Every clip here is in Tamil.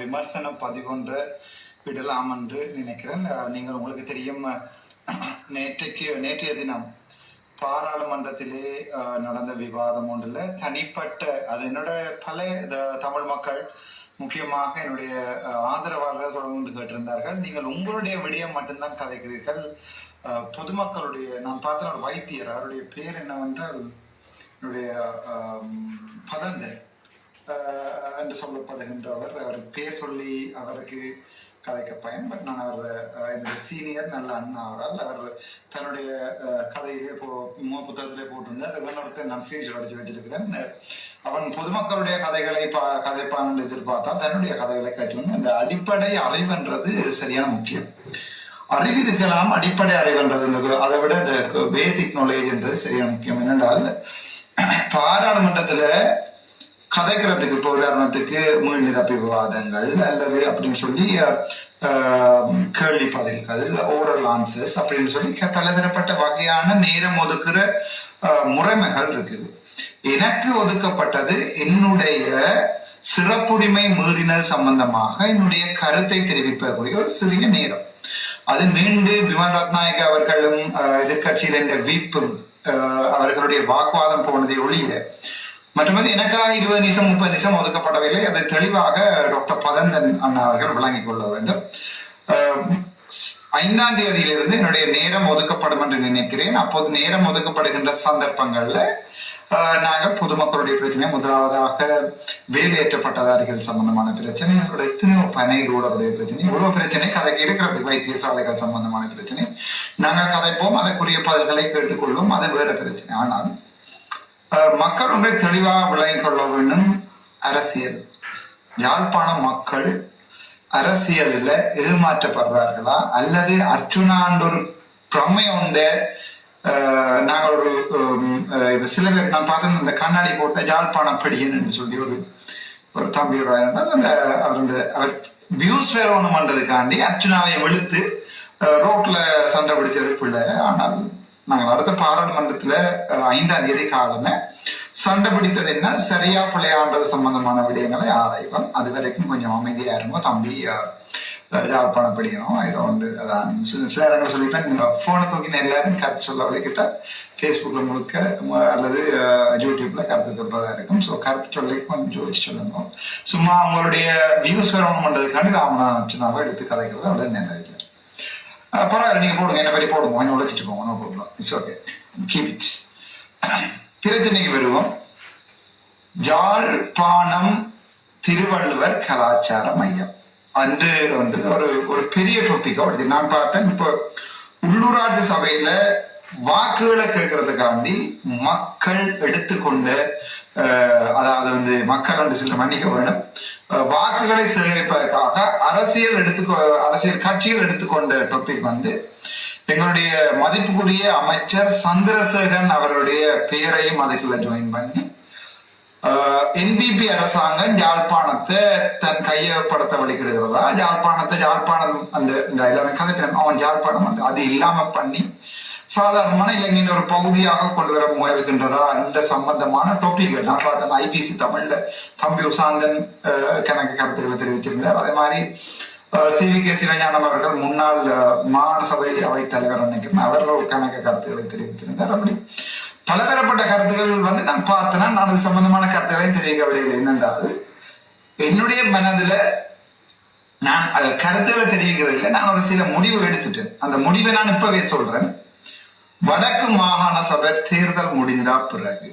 விமர்சன பதிவொன்று விடலாம் என்று நினைக்கிறேன். நீங்கள் உங்களுக்கு தெரியும், நேற்றைய தினம் பாராளுமன்றத்திலே நடந்த விவாதம் ஒன்றில் தனிப்பட்ட அது என்னோட பல தமிழ் மக்கள் முக்கியமாக என்னுடைய ஆதரவாளர்கள் தொடர்ந்து கேட்டிருந்தார்கள். நீங்கள் உங்களுடைய விடயம் மட்டும்தான் கதைக்கிறீர்கள். பொதுமக்களுடைய நான் பார்த்த ஒரு வைத்தியர், அவருடைய பேர் என்னவென்றால் என்னுடைய பதந்தர் என்று சொல்லப்படுகின்றவர். அவர் பேர் சொல்லி அவருக்கு கதைக்க பயன். பட் நான் அவர் என்னுடைய சீனியர் நல்ல அண்ணா அவரால் அவர் தன்னுடைய கதையிலே புத்தகத்திலே போட்டிருந்தார். ஒருத்தர் நான் ஸ்கிரீன்ஷாட் அடிச்சு வச்சிருக்கிறேன். அவன் பொதுமக்களுடைய கதைகளை கதைப்பான் எதிர்பார்த்தான், தன்னுடைய கதைகளை கற்றுன்னு. இந்த அடிப்படை அறிவுன்றது சரியான முக்கியம். அறிவு இருக்கலாம், அடிப்படை அறிவுன்றது அதை விட இந்த பேசிக் நாலேஜ்ன்றது சரியான முக்கியம். என்னென்றால் பாராளுமன்றத்துல கதைக்கிறதுக்கு இப்போ உதாரணத்துக்கு மூல் நிரப்பி விவாதங்கள் அல்லது அப்படின்னு சொல்லி கேள்வி பதில்கள், ஓரல் ஆன்சர்ஸ் அப்படின்னு சொல்லி பலதரப்பட்ட வகையான நேரம் ஒதுக்குற முறைமைகள் இருக்குது. எனக்கு ஒதுக்கப்பட்டது என்னுடைய சிறப்புரிமை மீறினர் சம்பந்தமாக என்னுடைய கருத்தை தெரிவிப்பதற்குரிய ஒரு சிறிய நேரம். அது மீண்டு விமல் ரத்நாயக அவர்களும் எதிர்கட்சியில் என்ற வீப்பும் அவர்களுடைய வாக்குவாதம் போனதை ஒழிய மற்றபடி எனக்காக 20 நிமிஷம் 30 நிமிஷம் ஒதுக்கப்படவில்லை. அதை தெளிவாக டாக்டர் பதந்தன் அண்ணா அவர்கள் விளங்கிக் கொள்ள வேண்டும். 5ஆம் தேதியிலிருந்து என்னுடைய நேரம் ஒதுக்கப்படும் என்று நினைக்கிறேன். அப்போது நேரம் ஒதுக்கப்படுகின்ற சந்தர்ப்பங்கள்ல நாங்கள் பொதுமக்களுடைய பிரச்சனை, முதலாவதாக வேலையேற்றப்பட்டதாரிகள் சம்பந்தமான பிரச்சனை, எத்தனையோ பனைகளோடைய பிரச்சனை, இவ்வளவு பிரச்சனை கதைக்கு இருக்கிறது. வைத்தியசாலைகள் சம்பந்தமான பிரச்சனை நாங்கள் கதைப்போம், அதற்குரிய பதில்களை கேட்டுக்கொள்வோம், அது வேற பிரச்சனை. ஆனால் மக்கள் ஒன்றை தெளிவாக விளங்கிக் கொள்ள வேண்டும். அரசியல், யாழ்ப்பாண மக்கள் அரசியலில் ஏமாற்றப்படுறார்களா அல்லது அர்ச்சுனான்ற ஒரு பிரமை உண்ட நாங்கள் ஒரு சில பேர் நான் பார்த்தேன், இந்த கண்ணாடி போட்ட யாழ்ப்பாண படியன் என்று சொல்லி ஒரு தம்பி அந்த அவர் வியூஸ் வேறணும் பண்றதுக்காண்டி அர்ச்சுனாவை வெளுத்து ரோட்ல சண்டை பிடிச்சது பிள்ளை. ஆனால் நாங்கள் அடுத்த பாராளுமன்றத்துல 5ஆம் தேதி காலமே சண்டை பிடித்தது என்ன, சரியா பிள்ளையாண்டது சம்பந்தமான விடயங்களை ஆராய்வோம். அது வரைக்கும் கொஞ்சம் அமைதியா இருந்தோம். தம்பி யாழ்ப்பாணம் படிக்கணும், இதை அதான் சில இடங்கள் சொல்லிப்பேன். போனை தூக்கி எல்லாரும் கருத்து சொல்ல வழிகிட்ட ஃபேஸ்புக்ல முழுக்க அல்லது யூடியூப்ல கருத்து சொல்றதா இருக்கும். ஸோ கருத்து சொல்லி கொஞ்சம் யோசிச்சு சொல்லணும். சும்மா அவங்களுடைய வியூஸ் வரணும் பண்றதுக்காண்டி ராமநாதனாவை எடுத்து கதைக்கிறது அவ்வளவு நல்லதில்லை. பரவாயில்ல, நீங்க போடுங்க, என்ன பற்றி போடுங்க, கொஞ்சம் உழைச்சிட்டு போங்க, no problem, it's okay, keep it. பிரச்சனைக்கு வருவோம். யாழ்ப்பாணம் திருவள்ளுவர் கலாச்சார மையம் அன்று ஒரு பெரிய டாபிக்கா வருது. நான் பார்த்தேன், இப்போ உள்ளூராட்சி சபையில வாக்குகளை கேட்கறதுக்காண்டி மக்கள் எடுத்துக்கொண்ட அதாவது மக்கள் சில மன்னிக்க வேண்டும், வாக்குகளை சேகரிப்பதற்காக அரசியல் கட்சிகள் எடுத்துக்கொண்ட டாபிக் எங்களுடைய மதிப்புக்குரிய அமைச்சர் சந்திரசேகரன் அவருடைய பெயரையும் அதுக்குள்ள ஜாயின் பண்ணி என்பிபி அரசாங்கம் யாழ்ப்பாணத்தை தன் கையகப்படுத்த வழிகிடுகிறதா, யாழ்ப்பாணம் அந்த எல்லாரும் கதைக்கிறோம், அவன் யாழ்ப்பாணம் அது இல்லாம பண்ணி சாதாரணமான இலங்கையின் ஒரு பகுதியாக கொண்டு வர முயல்கின்றதா என்ற சம்பந்தமான டாபிக்கள் நான் பார்த்தேன். ஐபிசி தமிழ்ல தம்பி உசாந்தன் கணக்கு கருத்துக்களை தெரிவித்திருந்தார். அதே மாதிரி CVK சிவஞானம் அவர்கள் முன்னாள் மாகாண சபை அவைத்தலைவர் நினைக்கிறேன், அவர்கள் கணக்கு கருத்துக்களை தெரிவித்திருந்தார். அப்படி பலதரப்பட்ட கருத்துக்கள் நான் பார்த்தேன்னா நான் அது சம்பந்தமான கருத்துக்களையும் தெரிவிக்கவில்லை. என்னென்றால் என்னுடைய மனதுல நான் கருத்துக்களை தெரிவிக்கிறதில்லை, நான் ஒரு சில முடிவு எடுத்துட்டேன். அந்த முடிவை நான் இப்பவே சொல்றேன். வடக்கு மாகாண சபை தேர்தல் முடிந்தா பிறகு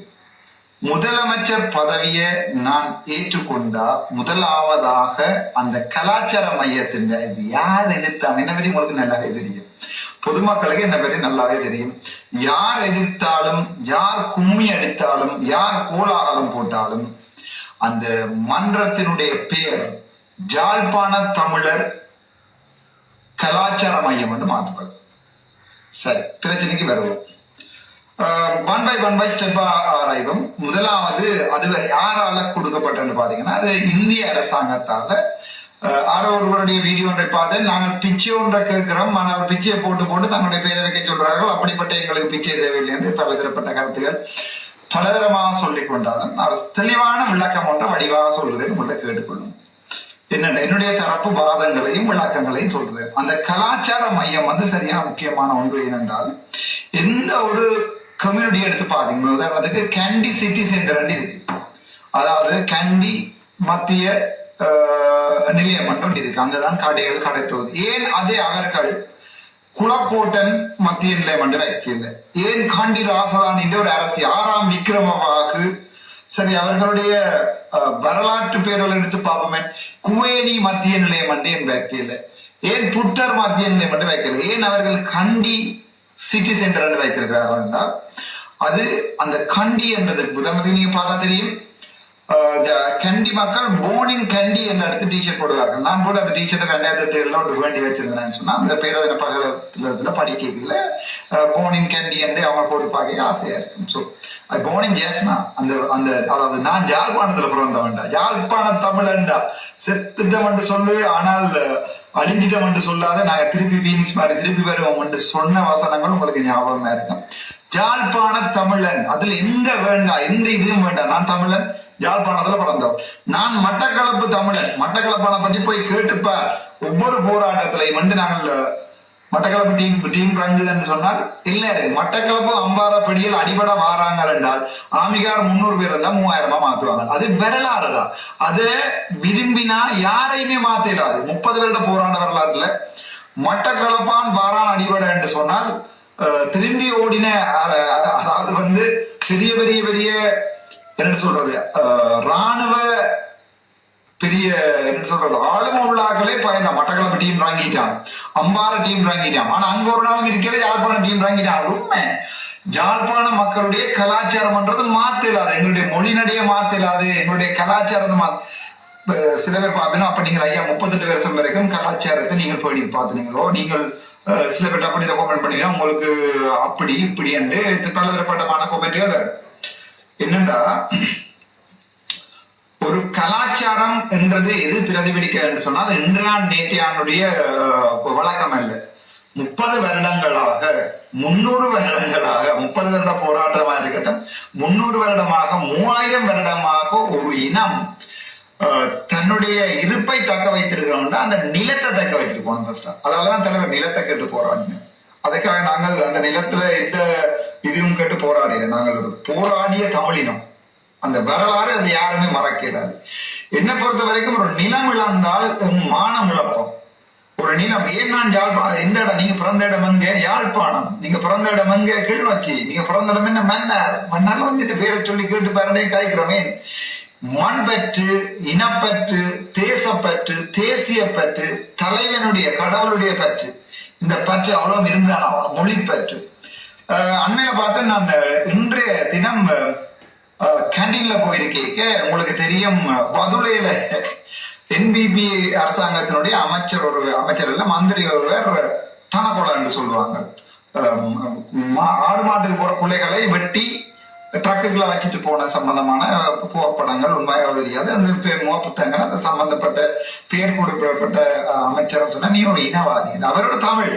முதலமைச்சர் பதவியை நான் ஏற்றுக்கொண்டா முதலாவதாக அந்த கலாச்சார மையத்தின் இது யார் எதிர்த்தாங்க என்ன பற்றி உங்களுக்கு நல்லாவே தெரியும், பொதுமக்களுக்கு என்ன பற்றி நல்லாவே தெரியும். யார் எதிர்த்தாலும், யார் கும்மி அடித்தாலும், யார் கோலாகலம் போட்டாலும் அந்த மன்றத்தினுடைய பெயர் யாழ்ப்பாண தமிழர் கலாச்சார மையம் என்று மாற்றப்படும். சரி, பிரச்சனைக்கு வருவோம். ஒன் பை ஸ்டெப் ஆராய்வோம். முதலாவது அது யாரால கொடுக்கப்பட்டன்னு பாத்தீங்கன்னா அது இந்திய அரசாங்கத்தால. ஆரோ ஒருவருடைய வீடியோ ஒன்றை பார்த்து நாங்கள் பிச்சை ஒன்றை கேட்கிறோம், ஆனால் பிச்சையை போட்டு தங்களுடைய பேரை வைக்க சொல்றார்கள், அப்படிப்பட்ட எங்களுக்கு பிச்சை தேவையில்லை என்று பலதரப்பட்ட கருத்துகள் பலதரமாக சொல்லிக் கொண்டாலும் தெளிவான விளக்கம் ஒன்றை வடிவாக சொல்றேன் உங்கள்கிட்ட கேட்டுக்கொள்ளும். என்னுடைய தரப்பு வாதங்களையும் விளக்கங்களையும் சொல்றேன். அந்த கலாச்சார மையம் சரியான முக்கியமான ஒன்று. ஏனென்றால் எந்த ஒரு கம்யூனிட்டி எடுத்து பாத்தீங்க, உதாரணத்துக்கு கேண்டி சிட்டி சென்டர் இருக்கு, அதாவது கேண்டி மத்திய நிலையம் மட்டும் இருக்கு, அங்கதான் கடைகள் கிடைத்தது. ஏன் அதே அவர்கள் குளக்கோட்டன் மத்திய நிலையம் என்று வைக்கல? ஏன் காண்டி ராசரான் என்ற ஒரு அரசி 6ஆம் விக்ரமவாகு சரி அவர்களுடைய வரலாற்று பேர்கள் எடுத்து பார்ப்போமே, குவேனி மத்திய நிலையம் என்று வைக்கல? ஏன் புத்தர் மத்திய நிலையம் என்று வைக்கல? ஏன் அவர்கள் கண்டி சிட்டி சென்டர் என்று வைத்திருக்கிறார்கள் என்றால், அது அந்த கண்டி என்றதுக்கு உதாரணத்துக்கு நீங்க பார்த்தா தெரியும், கண்டி மக்கள் போர்னிங் கண்டி என்ற இடத்து டிஷர்ட் போடுவார்கள். நான் கூட அந்த டிஷர்ட்டை 2008 வேண்டி வச்சிருந்தேன்னு சொன்னா அந்த பேரதின பகலத்துல படிக்கல போர்னிங் கண்டி என்று அவங்க போட்டு பார்க்க ஆசையா இருக்கும். ஸோ போர்னிங் ஜேஃப்னா அந்த அந்த அதாவது நான் யாழ்ப்பாணத்துல பிறந்தவன்டா, யாழ்ப்பாண தமிழன்டா, செத்துட்டம் என்று சொல்லு ஆனால் அழிஞ்சிட்டம் என்று சொல்லாத நாங்க திருப்பி பீனிக்ஸ் மாதிரி திருப்பி வருவோம் என்று சொன்ன வசனங்கள் உங்களுக்கு ஞாபகமா இருக்கும். யாழ்ப்பாண தமிழன், அதுல எந்த வேண்டாம், எந்த இதுவும் வேண்டாம், நான் தமிழன், யாழ்ப்பாணத்துல பிறந்தவன். நான் மட்டக்களப்பு தமிழன், மட்டக்களப்பான பற்றி போய் கேட்டுப்பார். ஒவ்வொரு போராட்டத்திலையும் நாங்கள் மட்டக்களப்பு டீம் ரங்குதுன்னு சொன்னால் இல்ல, மட்டக்களப்பு அம்பாரப்படியில் அடிபட வாராங்க என்றால் ஆமிகார் 300 பேர் இருந்தா 3000 மாத்துவாங்க. அது வரலாறுடா, அதை விரும்பினா யாரையுமே மாத்திடாது. 30 வருட போராட்ட வரலாற்றுல மட்டக்களப்பான் வாரான் அடிபட என்று சொன்னால் திரும்பி ஓடின, அதாவது பெரிய பெரிய பெரிய என்ன சொல்றது ராணுவ பெரிய என்ன சொல்றது ஆளும உள்ளாக்களே பயந்த மட்டக்களப்பு டீம் வாங்கிட்டான், அம்பார டீம் வாங்கிட்டான். ஆனா அங்க ஒரு நாளும் இருக்கிறது யாழ்ப்பாண டீம் வாங்கிட்டான். உண்மை யாழ்ப்பாண மக்களுடைய கலாச்சாரம்ன்றது மாத்தலாது, எங்களுடைய மொழி நடைய மாத்தலாது, எங்களுடைய கலாச்சாரத்தை சில பேர் பாப்பீங்கன்னா அப்ப நீங்கள் ஐயா 38 வருஷம் வரைக்கும் கலாச்சாரத்தை நீங்கள் போய் பார்த்துனீங்களோ, நீங்கள் சில பேர் அப்படி கமெண்ட் பண்ணீங்கன்னா உங்களுக்கு அப்படி இப்படி என்று பலதரப்பட்டமான கொமெண்ட்கள் என்னண்டா, ஒரு கலாச்சாரம் என்றது எது பிரதிபலிக்க சொன்னா அது இன்றையான் நேற்றையானுடைய வழக்கம் அல்ல. 30 வருடங்களாக 300 வருடங்களாக 30 வருட போராட்டமாக இருக்கட்டும், 300 வருடமாக 3000 வருடமாக ஒரு இனம் தன்னுடைய இருப்பை தக்க வைத்திருக்கிறோம்னா அந்த நிலத்தை தக்க வைத்திருக்கோம். அதனாலதான் தலைவர் நிலத்தை கேட்டு போராடினோம். அதுக்காக நாங்கள் அந்த நிலத்துல எந்த இதுவும் கேட்டு போராடின, நாங்கள் ஒரு போராடிய தமிழினம். அந்த வரலாறு அது யாருமே மறக்கிறாது. என்னை பொறுத்த வரைக்கும் ஒரு நிலம் இழந்தால் மானம் இழப்போம். ஒரு நிலம் ஏன் நான் யாழ்ப்பாணம், எந்த இடம் நீங்க பிறந்த இடம் எங்க? யாழ்ப்பாணம். நீங்க பிறந்த இடம் எங்க? கிளிநொச்சி. நீங்க பிறந்த இடம் என்ன? மன்னார். மன்னார் பேரை சொல்லி கேட்டு பாருங்க காய்க்கிறோமே. மண் பற்று, இனப்பற்று, தேசப்பற்று, தேசிய பற்று, தலைவனுடைய கடவுளுடைய பற்று, இந்த பற்று அவ்வளவு இருந்தான மொழி பற்று. அண்மையில பார்த்து நான் இன்றைய தினம் கேண்டீன்ல போயிருக்கேன். உங்களுக்கு தெரியும் பதுளையில என்பிபி அரசாங்கத்தினுடைய அமைச்சர் இல்ல மந்திரி ஒருவர் தனக்கொலை என்று சொல்லுவாங்க. ஆடு மாட்டுக்கு போற குலைகளை வெட்டி ட்ரக்குகளை வச்சுட்டு போன சம்பந்தமான புகைப்படங்கள் உண்மையாக தெரியாது. அந்த புத்தகங்கள் அந்த சம்பந்தப்பட்ட பேர் குறிப்பிடப்பட்ட அமைச்சர் சொன்னா நீ ஒரு இனவாதி, அவரோட தமிழ்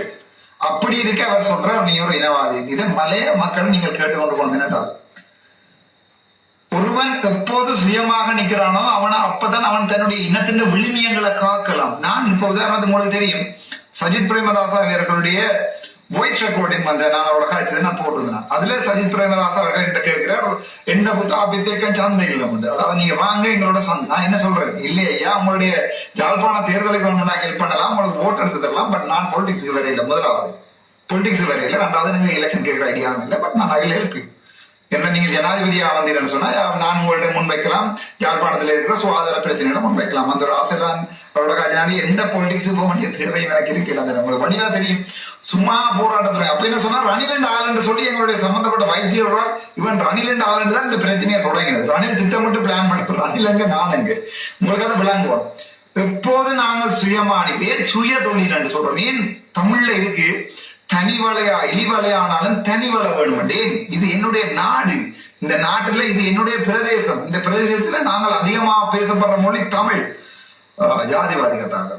அப்படி இருக்க அவர் சொல்ற நீ ஒரு இனவாதி. இதை மலைய மக்கள் நீங்கள் கேட்டுக்கொண்டு போனோம். ஒருவன் எப்போது சுயமாக நிற்கிறானோ அப்பதான் அவன் தன்னுடைய இனத்தின் விழுமியங்களை காக்கலாம். நான் இப்ப உதாரணத்துக்கு உங்களுக்கு தெரியும் சஜித் பிரேமதாசா அவர்களுடைய வாய்ஸ் ரெக்கார்டிங் நான் அவரோட காய்ச்சல் நான் போட்டிருந்தேன். அதுல சஜித் பிரேமதாசா அவர்கள் என்கிட்ட கேட்கிறார், என்ன புத்தா அப்படி சந்தை இல்லை உண்டு, அதாவது நீங்க வாங்க எங்களோட நான் என்ன சொல்றேன், இல்லையா உங்களுடைய யாழ்ப்பாண தேர்தலுக்கு வேணும்னா ஹெல்ப் பண்ணலாம், உங்களுக்கு ஓட்டு எடுத்து தரலாம், பட் நான் பொலிட்டிக்ஸுக்கு வரையில, முதலாவது பொலிட்டிக்ஸ் வரையில, ரெண்டாவது நீங்க எலெக்ஷன் கேட்கிற ஐடியாவும் இல்லை, பட் நான் அதில் ஹெல்ப் என்ன நீங்க ஜனாதிபதியா வந்தீங்கன்னு சொன்னா நான் உங்கள்ட்ட முன்வைக்கலாம், யாழ்ப்பாணத்துல இருக்கிற சுகாதார பிரச்சனைகளை முன்வைக்கலாம். அந்த ஒரு ஆசைதான் அவரோட காஜனாடி. எந்த பொலிட்டிக்ஸ் போக வேண்டிய தேவை எனக்கு இருக்கல. அந்த உங்களுக்கு வடிவா தெரியும். சும்மா போராட்டத்துறை அப்ப என்ன சொன்னா ரணிலண்ட் ஆலண்டு சொல்லி எங்களுடைய சம்பந்தப்பட்ட வைத்தியர்களால் இவன் ரணிலண்ட் ஆலண்டு தான் இந்த பிரச்சனையை தொடங்கினது. ரணில் திட்டமிட்டு பிளான் பண்ணிக்கிறோம். ரணில் எங்க நான் எங்க உங்களுக்கு அதை விளங்குவோம். எப்போது நாங்கள் சுயமானி ஏன் சுய தொழில் என்று சொல்றோம். ஏன் தமிழ்ல இருக்கு தனி வளையா இழிவலையானாலும் தனி வளை வேணுமண்டேன். இது என்னுடைய நாடு, இந்த நாட்டுல இது என்னுடைய பிரதேசம், இந்த பிரதேசத்துல நாங்கள் அதிகமாக பேசப்படுற மொழி தமிழ். ஜாதிவாதிகத்தாக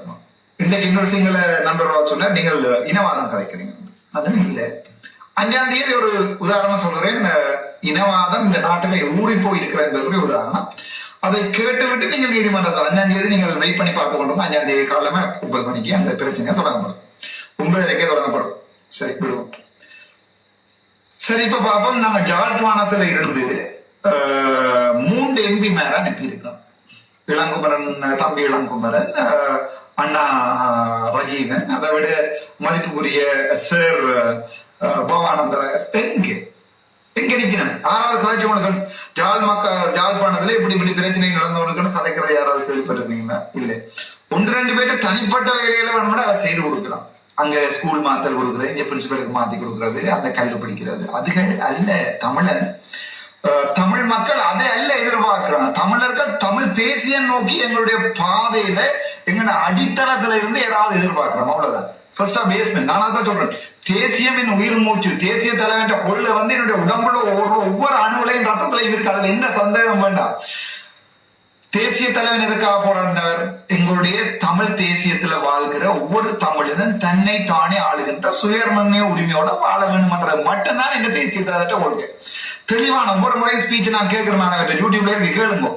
இன்றைக்கு இன்னொரு சிங்கள நண்பர்களால் சொன்ன நீங்கள் இனவாதம் கலைக்கிறீங்க, அதுன்னு இல்லை. 5ஆம் தேதி ஒரு உதாரணம் சொல்றேன். இனவாதம் இந்த நாட்டுல ஊறி போய் இருக்கிற என்பது உதாரணம். அதை கேட்டுவிட்டு நீங்கள் நீதிமன்றத்தில் 5ஆம் தேதி நீங்கள் வெயிட் பண்ணி பார்த்து கொண்டு 5ஆம் தேதி காலமே 9 மணிக்கு அந்த பிரச்சனை தொடங்கப்படும். 9:30 தொடங்கப்படும். சரி, விடுவோம். சரி, இப்ப பாப்போம். நாங்க ஜாழ்ப்பாணத்துல இருந்து 3 எம்பி மேல அனுப்பியிருக்கோம். இளங்குமரன், தம்பி இளங்குமரன், அண்ணா ரஜீவன், அதை விட மதிப்புக்குரிய சார் பவானந்தர எங்க நிக்கணும். 6வது கதைச்சு உங்களுக்கு ஜாழ்ப்பாணத்துல இப்படி இப்படி பிரச்சனை நடந்தவனுக்குன்னு கதைக்கிறது யாராவது கேள்விப்பட்டிருக்கீங்களா? இல்லை. 1-2 பேருக்கு தனிப்பட்ட வேலைகளை வேணும்னா அதை செய்து கொடுக்கலாம். அங்க ஸ்கூல் மாத்தல் கொடுக்குறது, இங்க பிரின்சிபலுக்கு மாத்தி கொடுக்குறது, அந்த கல்வி படிக்கிறது, அதுகள் அல்ல தமிழன். தமிழ் மக்கள் அதை அல்ல எதிர்பார்க்கிறாங்க. தமிழர்கள் தமிழ் தேசியம் நோக்கி எங்களுடைய பாதையில எங்களோட அடித்தளத்துல இருந்து ஏதாவது எதிர்பார்க்கிறோம். அவ்வளவுதான். ஃபர்ஸ்டா பேஸ்மெண்ட். நானா தான் சொல்றேன், தேசியம் என் உயிர் மூச்சு. தேசிய தலைவன் கொள்ள வந்து என்னுடைய உடம்புல ஒவ்வொரு அணுவிலையும் ரத்தத்திலையும் இருக்கு. அதுல என்ன சந்தேகம் வேண்டாம். தேசிய தலைவன் எதுக்காக போராடினவர்? எங்களுடைய தமிழ் தேசியத்துல வாழ்கிற ஒவ்வொரு தமிழனும் தன்னை தானே ஆளுகின்ற சுயநிர்ணய உரிமையோட வாழ வேண்டும் என்றது மட்டும்தான் எங்க தேசிய தலைவர்கிட்ட கொள்கை. தெளிவான ஒவ்வொரு முறை ஸ்பீச் நான் கேட்கிறேன். நான் யூடியூப்ல இருக்கு, கேளுங்க.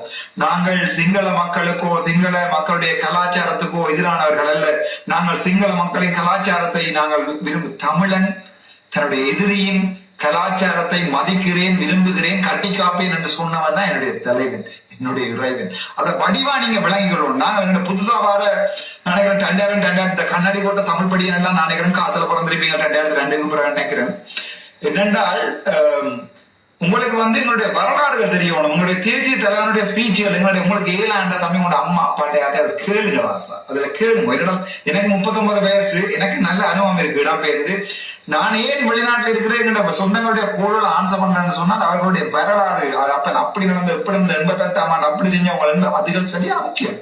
நாங்கள் சிங்கள மக்களுக்கோ சிங்கள மக்களுடைய கலாச்சாரத்துக்கோ எதிரானவர்கள் அல்ல. நாங்கள் சிங்கள மக்களின் கலாச்சாரத்தை நாங்கள் தமிழன் தன்னுடைய எதிரியின் கலாச்சாரத்தை மதிக்கிறேன், விரும்புகிறேன், கட்டி காப்பேன் என்று சொன்னவன் தான் என்னுடைய தலைவன், என்னுடைய இறைவன். அதை வடிவா நீங்க விளங்கிக்கொள்ளணும். நான் புதுசா வர நினைக்கிறேன் 2002 இந்த கண்ணாடி போட்ட தமிழ் படியன் எல்லாம் நினைக்கிறேன் காத்துல பிறந்திருப்பீங்க 2002 நினைக்கிறேன். என்னென்றால் உங்களுக்கு வந்து எங்களுடைய வரலாறுகள் தெரியணும். உங்களுடைய தேசிய தலைவனுடைய ஸ்பீச்சுகள் உங்களுக்கு 7 ஆண்டு தம்பி உங்களோட அம்மா அப்பாட்டே அது கேளுங்க வாசா. அதுல கேளுங்க. எனக்கு 39 வயசு, எனக்கு நல்ல அனுபவம் இருக்கு இடம்பெயர்ந்து. நான் ஏன் வெளிநாட்டில் இருக்கிறேன் சொந்தங்களுடைய கோவில் ஆன்சர் பண்றேன்னு சொன்னால் அவர்களுடைய வரலாறு, அப்ப அப்படி நடந்த எப்படி இருந்த 88ஆம் ஆண்டு அப்படி செஞ்சவங்க அதுகள் சரியா முக்கியம்.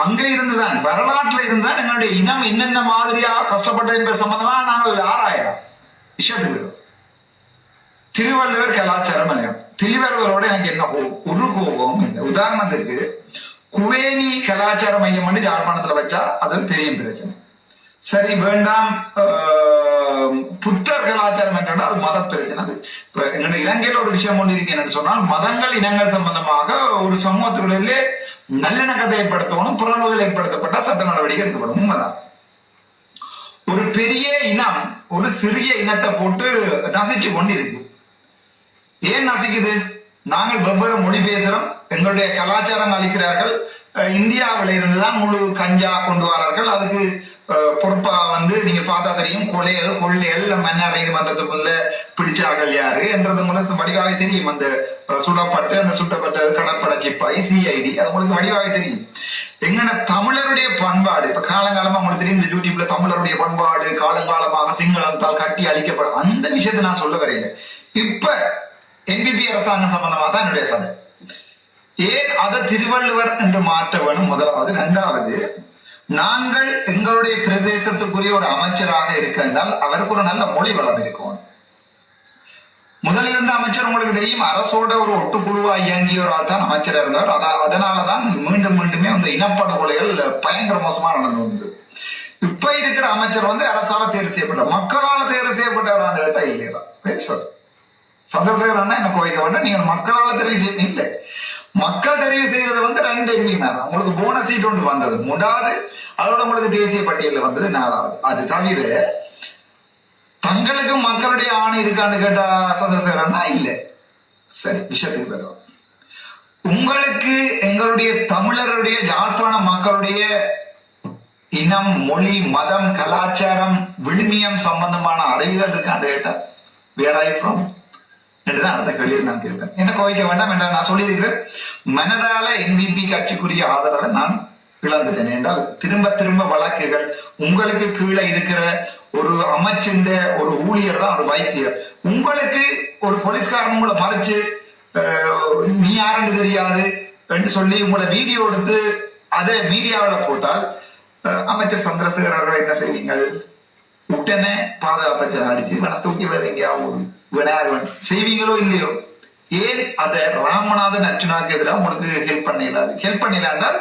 அங்க இருந்துதான் வரலாற்றுல இருந்தான் எங்களுடைய இனம் என்னென்ன மாதிரியா கஷ்டப்பட்ட என்பது சம்பந்தமா நாங்கள் ஆராயலாம். விஷயத்துக்கு திருவள்ளுவர் கலாச்சாரம் இல்லையா? திருவள்ளுவரோட எனக்கு என்ன ஒரு கோபம் இல்லை. உதாரணத்துக்கு குவேனி கலாச்சார மையம் வந்து யாழ்ப்பாணத்துல வச்சா அது ஒரு பெரிய பிரச்சனை. சரி, வேண்டாம். புத்தர் கலாச்சாரம் என்றால் அது மத பிரச்சனை. அது இப்ப எங்க இலங்கையில ஒரு விஷயம் ஒன்று இருக்கு என்னன்னு சொன்னால், மதங்கள் இனங்கள் சம்பந்தமாக ஒரு சமூகத்திலே நல்லிணக்கத்தை ஏற்படுத்தணும், புறவுகள் ஏற்படுத்தப்பட்ட சட்ட நடவடிக்கை எடுக்கப்படும். உண்மைதான். ஒரு பெரிய இனம் ஒரு சிறிய இனத்தை போட்டு நசிச்சு கொண்டிருக்கு. ஏன் நசிக்குது? நாங்கள் வெவ்வேறு மொழி பேசுறோம், எங்களுடைய கலாச்சாரம் அளிக்கிறார்கள். இந்தியாவில இருந்துதான் முழு கஞ்சா கொண்டு வரார்கள். அதுக்கு பொறுப்பா வந்து நீங்க பார்த்தா தெரியும், கொள்ளையல் மன்னர் நீதிமன்றத்துக்குள்ள பிடிச்சார்கள் யாரு என்றது உங்களுக்கு வடிவாக தெரியும். அந்த சுடப்பட்டு அந்த சுட்டப்பட்ட கடற்படை சிப்பாய் சிஐடி அது உங்களுக்கு வடிவாக தெரியும். எங்கன தமிழருடைய பண்பாடு இப்ப காலங்காலமா உங்களுக்கு தெரியும். இந்த யூடியூப்ல தமிழருடைய பண்பாடு காலங்காலமாக சிங்களத்தால் கட்டி அழிக்கப்படும் அந்த விஷயத்தை நான் சொல்ல வரையில. இப்ப என்பிபி அரசாங்கம் சம்பந்தமா தான் என்னுடைய கதை. ஏன் அதை திருவள்ளுவர் என்று மாற்ற வேணும்? முதலாவது. 2வது, நாங்கள் எங்களுடைய பிரதேசத்துக்குரிய ஒரு அமைச்சராக இருக்கின்றால் அவருக்கு ஒரு நல்ல மொழி வளம் இருக்கும். முதலில் இருந்த அமைச்சர் உங்களுக்கு தெரியும், அரசோட ஒரு ஒட்டுக்குழுவா இயங்கிய ஒரு ஆள் தான் அமைச்சராக இருந்தார். அதனாலதான் மீண்டும் மீண்டுமே அந்த இனப்படுகொலைகள் பயங்கர மோசமா நடந்து வந்தது. இப்ப இருக்கிற அமைச்சர் வந்து அரசால தேர்வு செய்யப்பட்ட மக்களால் தேர்வு செய்யப்பட்டவரான்னு கேட்டா இல்லையா? பேசுறது சந்திரசேகரன் என்ன கோவிக்க வேண்டாம். நீங்கள் மக்களால் தெரிவு செய்ய இல்லை, மக்கள் தெரிவு செய்தது வந்து 2 எம்பி மேல உங்களுக்கு போனஸ் சீட் ஒன்று வந்தது 3வது, அதோட உங்களுக்கு தேசிய பட்டியலில் வந்தது 4வது. அது தவிர தங்களுக்கு மக்களுடைய ஆணை இருக்கான்னு கேட்டா சந்திரசேகரன்னா இல்லை. சரி, விஷயத்துக்கு வருவோம். உங்களுக்கு எங்களுடைய தமிழருடைய யாழ்ப்பாண மக்களுடைய இனம், மொழி, மதம், கலாச்சாரம், விழுமியம் சம்பந்தமான அறிவுகள் இருக்கான்னு கேட்டா வேர் ஆர் யூ ஃப்ரம் என்றுதான் அடுத்த கேள்வியை நான் கேட்பேன். என்ன கோவிக்க வேண்டாம் என்ற நான் சொல்லியிருக்கிறேன். மனதால என்பிபி கட்சிக்குரிய ஆதரவை நான் இழந்துட்டேன் என்றால் திரும்ப திரும்ப வழக்குகள் உங்களுக்கு கீழே இருக்கிற ஒரு அமைச்சின் ஒரு ஊழியர் தான் ஒரு வைத்தியர். உங்களுக்கு ஒரு போலீஸ்காரன் உங்களை மறைச்சு நீ யாருன்னு தெரியாது என்று சொல்லி உங்களை வீடியோ எடுத்து அதை மீடியாவில் போட்டால் அமைச்சர் சந்திரசேகர் அவர்கள் என்ன செய்வீங்கள்? உடனே பாதுகாப்பு அடிச்சு வேணா தூக்கி வேற எங்கேயாவது விநாயகன் செய்வீங்களோ இல்லையோ? ஏன் அதை ராமநாதன் அர்ச்சுனாக்கு எதிராக உங்களுக்கு ஹெல்ப் பண்ணிடலாது? ஹெல்ப் பண்ணிடலாண்டால்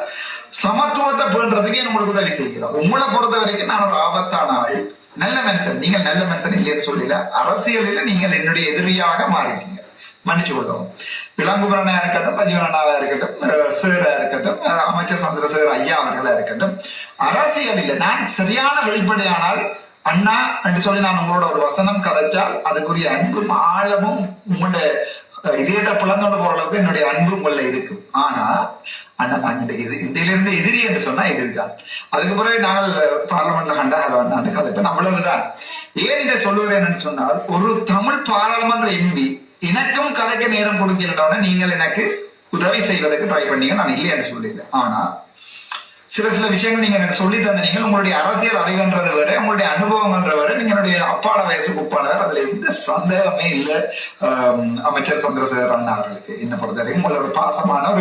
சமத்துவத்தை பேணுறதுக்கு உங்களுக்கு உதவி செய்கிறோம். உங்களை பொறுத்த வரைக்கும் நான் ஒரு ஆபத்தான ஆள், நல்ல மனுஷன். நீங்கள் நல்ல மனுஷன் இல்லைன்னு சொல்லல, அரசியலில் நீங்கள் என்னுடைய எதிரியாக மாறிட்டீங்க, மன்னிச்சு கொள்ளவும். இளங்குமரனா இருக்கட்டும், ரஜீவனாவா இருக்கட்டும், சேரா இருக்கட்டும், அமைச்சர் சந்திரசேகர் ஐயா அவர்களா இருக்கட்டும், அரசியலில் நான் சரியான வெளிப்படையானால் அண்ணா என்று சொல்லி நான் உங்களோட ஒரு வசனம் கதைச்சால் அதுக்குரிய அன்பும் ஆழமும் உங்களுடைய இதயத்தை பிளந்தோட போற அளவுக்கு என்னுடைய அன்பு உங்கள இருக்கும். ஆனா அண்ணா நாங்க இந்தியிலிருந்து எதிரி என்று சொன்னா எதிர்தான். அதுக்கு பிறகு நாங்கள் பார்லமெண்ட்ல கண்டாக கதைப்பேன். அவ்வளவுதான். ஏன் இதை சொல்லுவேன் என்று சொன்னால், ஒரு தமிழ் பாராளுமன்ற எம்பி எனக்கும் கதைக்க நேரம் கொடுக்கிறோம்னா நீங்கள் எனக்கு உதவி செய்வதற்கு ட்ரை பண்ணீங்க, நான் இல்லை என்று சொல்லிடுறேன். ஆனா சில விஷயங்கள் நீங்க எனக்கு சொல்லி தந்தீங்க. உங்களுடைய அரசியல் அறிவுன்றது வேற, உங்களுடைய அனுபவம்ன்ற வேற, நீங்களுடைய அப்பாட வயசுக்கு ஒப்பானவர், அதுல எந்த சந்தேகமே இல்லை. அமைச்சர் சந்திரசேகர் அண்ணா அவர்களுக்கு என்ன பொறுத்தவரைக்கும் உங்களோட பாசமான